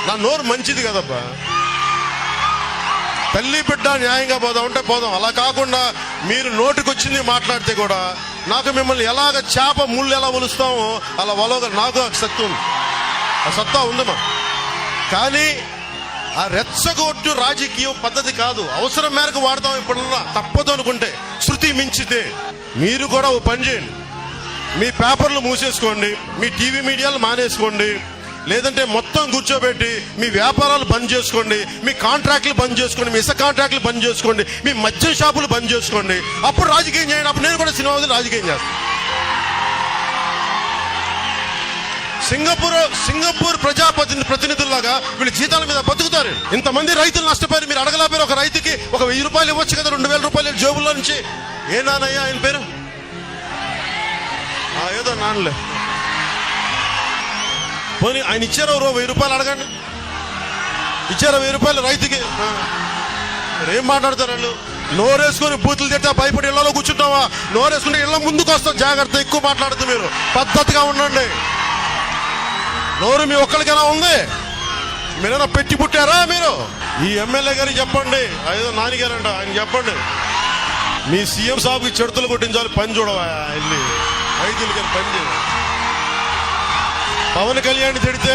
నా నోరు మంచిది కదబ్బా. తల్లి బిడ్డ న్యాయంగా పోదామంటే పోదాం. అలా కాకుండా మీరు నోటికొచ్చింది మాట్లాడితే కూడా నాకు మిమ్మల్ని ఎలాగ చేప ముళ్ళు ఎలా ఒలుస్తామో అలా వలవగ నాకు సత్తు ఉంది, ఆ సత్తా ఉందమ్మా. కానీ ఆ రెచ్చగొట్టు రాజకీయం పద్ధతి కాదు. అవసరం మేరకు వాడతాం ఇప్పుడున్నా, తప్పదు అనుకుంటే శృతి మించితే. మీరు కూడా ఓ పని చేయండి, మీ పేపర్లు మూసేసుకోండి, మీ టీవీ మీడియాలు మానేసుకోండి, లేదంటే మొత్తం కూర్చోబెట్టి మీ వ్యాపారాలు బంద్ చేసుకోండి, మీ కాంట్రాక్ట్లు బంద్ చేసుకోండి, మీ ఇసుక కాంట్రాక్ట్లు బంద్ చేసుకోండి, మీ మద్యం షాపులు బంద్ చేసుకోండి. అప్పుడు రాజకీయం చేయండి. అప్పుడు నేను కూడా సినిమా రాజకీయం చేస్తాను. సింగపూర్ ప్రతినిధుల్లాగా వీళ్ళు జీతాల మీద బతుకుతారు. ఇంతమంది రైతులు నష్టపోయారు, మీరు అడగలేపారు. ఒక రైతుకి ఒక 1000 రూపాయలు ఇవ్వచ్చు కదా, 2000 రూపాయలు జేబుల్లో నుంచి. ఏ నానయ్య ఆయన పేరు? ఏదో నాన్నలే. పోనీ ఆయన ఇచ్చారు 1000 రూపాయలు అడగండి. ఇచ్చారు 1000 రూపాయలు రైతుకి. ఏం మాట్లాడతారు వాళ్ళు? నోరేసుకొని బూతులు తిట్టా భయపడి ఇళ్లలో కూర్చుంటావా? నోరేసుకుంటే ఇళ్ల ముందుకు వస్తాం. జాగ్రత్త, ఎక్కువ మాట్లాడుతూ మీరు పద్ధతిగా ఉండండి. నోరు మీ ఒక్కరికైనా ఉంది? మీరైనా పెట్టి పుట్టారా మీరు? ఈ ఎమ్మెల్యే గారికి చెప్పండి, ఏదో నానిగారంట, ఆయన చెప్పండి, మీ సీఎం సాబ్కి చెడుతులు కొట్టించాలి, పని చూడవా వెళ్ళి రైతులకి పని చేయాలి. పవన్ కళ్యాణ్ తిడితే